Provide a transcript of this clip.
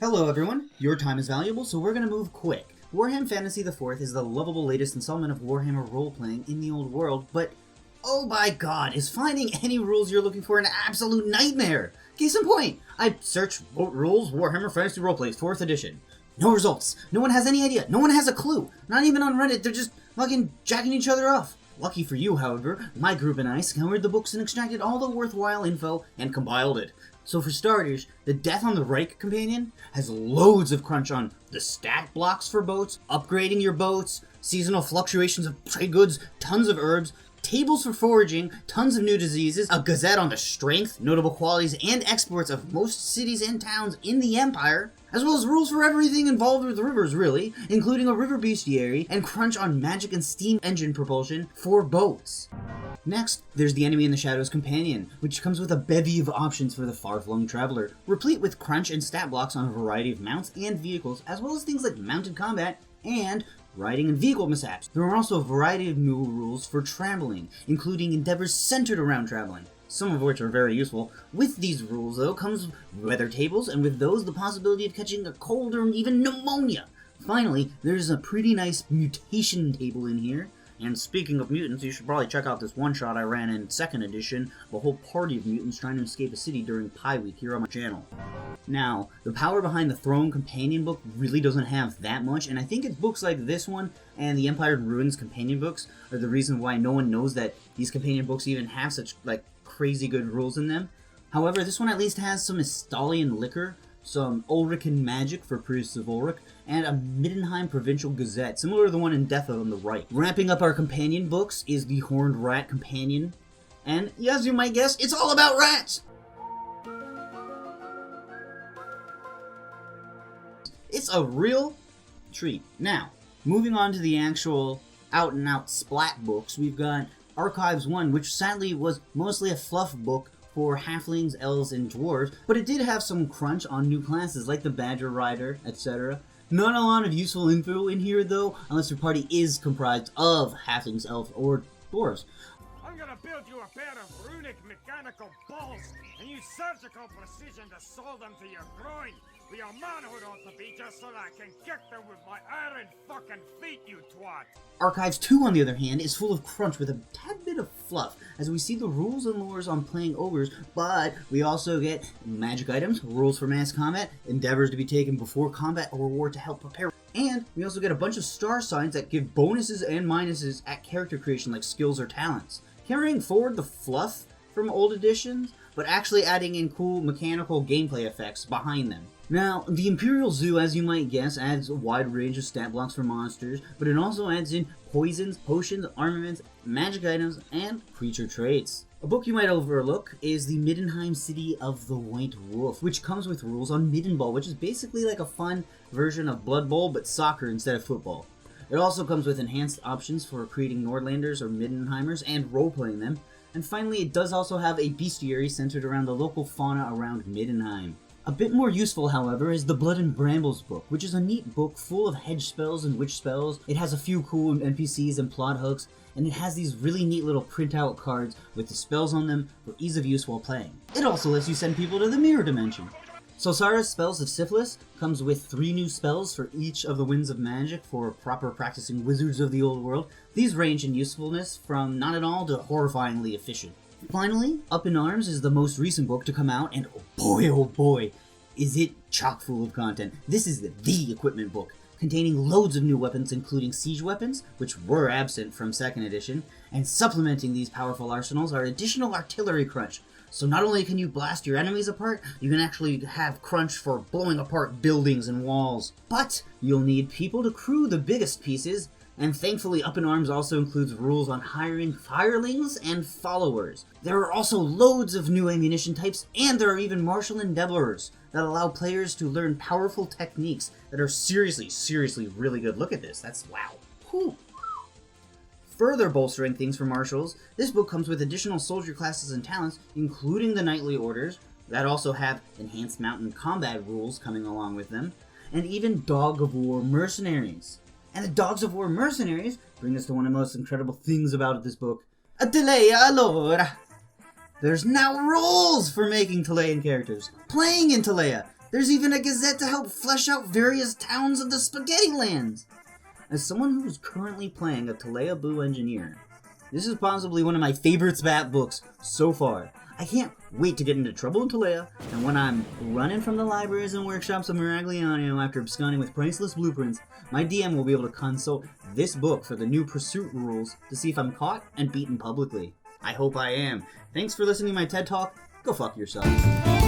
Hello everyone, your time is valuable, so we're gonna move quick. Warhammer Fantasy IV is the lovable latest installment of Warhammer role-playing in the old world, but oh my god, is finding any rules you're looking for an absolute nightmare! Case in point, I searched rules Warhammer Fantasy Roleplays 4th edition. No results, no one has any idea, no one has a clue, not even on Reddit, they're just fucking jacking each other off. Lucky for you, however, my group and I scoured the books and extracted all the worthwhile info and compiled it. So for starters, the death on the Reik Companion has loads of crunch on the stat blocks for boats, upgrading your boats, seasonal fluctuations of trade goods, tons of herbs, tables for foraging, tons of new diseases, a gazette on the strength, notable qualities, and exports of most cities and towns in the Empire, as well as rules for everything involved with rivers really, including a river bestiary, and crunch on magic and steam engine propulsion for boats. Next, there's the Enemy in the Shadows Companion, which comes with a bevy of options for the far-flung traveler, replete with crunch and stat blocks on a variety of mounts and vehicles, as well as things like mounted combat and riding and vehicle mishaps. There are also a variety of new rules for traveling, including endeavors centered around traveling, some of which are very useful. With these rules, though, comes weather tables, and with those, the possibility of catching a cold or even pneumonia. Finally, there's a pretty nice mutation table in here. And speaking of mutants, you should probably check out this one-shot I ran in 2nd edition, of a whole party of mutants trying to escape a city during Pi Week here on my channel. Now, the power behind the Throne Companion book really doesn't have that much, and I think it's books like this one and the Empire in Ruins companion books are the reason why no one knows that these companion books even have such, crazy good rules in them. However, this one at least has some Estalian liquor, some Ulrican magic for priests of Ulrich, and a Middenheim provincial gazette, similar to the one in Death on the right. Wrapping up our companion books is the Horned Rat Companion, and as you might guess, it's all about rats! It's a real treat. Now, moving on to the actual out-and-out splat books, we've got Archives 1, which sadly was mostly a fluff book for halflings, elves, and dwarves, but it did have some crunch on new classes like the Badger Rider, etc. Not a lot of useful info in here though, unless your party is comprised of halflings, elves, or dwarves. I'm gonna build you a pair of runic mechanical balls and use surgical precision to sew them to your groin. But your manhood ought to be just so that I can kick them with my iron fucking feet, you twat! Archives 2, on the other hand, is full of crunch with a tad bit of fluff, as we see the rules and lores on playing ogres, but we also get magic items, rules for mass combat, endeavors to be taken before combat or war to help prepare, and we also get a bunch of star signs that give bonuses and minuses at character creation like skills or talents. Carrying forward the fluff from old editions, but actually adding in cool mechanical gameplay effects behind them. Now, the Imperial Zoo, as you might guess, adds a wide range of stat blocks for monsters, but it also adds in poisons, potions, armaments, magic items, and creature traits. A book you might overlook is the Middenheim City of the White Wolf, which comes with rules on Midden Ball, which is basically like a fun version of Blood Bowl, but soccer instead of football. It also comes with enhanced options for creating Nordlanders or Middenheimers and role-playing them. And finally, it does also have a bestiary centered around the local fauna around Middenheim. A bit more useful, however, is the Blood and Brambles book, which is a neat book full of hedge spells and witch spells. It has a few cool NPCs and plot hooks, and it has these really neat little printout cards with the spells on them for ease of use while playing. It also lets you send people to the mirror dimension. Sulasara's Spells of Syphilis comes with 3 new spells for each of the Winds of Magic for proper practicing wizards of the old world. These range in usefulness from not at all to horrifyingly efficient. Finally, Up in Arms is the most recent book to come out, and oh boy, is it chock full of content. This is the equipment book, containing loads of new weapons including siege weapons, which were absent from 2nd edition, and supplementing these powerful arsenals are additional artillery crunch. So not only can you blast your enemies apart, you can actually have crunch for blowing apart buildings and walls. But you'll need people to crew the biggest pieces, and thankfully Up in Arms also includes rules on hiring firelings and followers. There are also loads of new ammunition types, and there are even martial endeavorers that allow players to learn powerful techniques that are seriously really good. Look at this, that's wow. Whew. Further bolstering things for martials, this book comes with additional soldier classes and talents, including the knightly orders, that also have enhanced mountain combat rules coming along with them, and even Dog of War mercenaries. And the Dogs of War mercenaries bring us to one of the most incredible things about this book, a Teleia allora! There's now rules for making Telean characters, playing in Teleia, There's even a gazette to help flesh out various towns of the Spaghetti Lands. As someone who is currently playing a Talea Boo engineer, this is possibly one of my favorite SPAT books so far. I can't wait to get into trouble in Talea, and when I'm running from the libraries and workshops of Miragliano after absconding with priceless blueprints, my DM will be able to consult this book for the new pursuit rules to see if I'm caught and beaten publicly. I hope I am. Thanks for listening to my TED Talk. Go fuck yourself.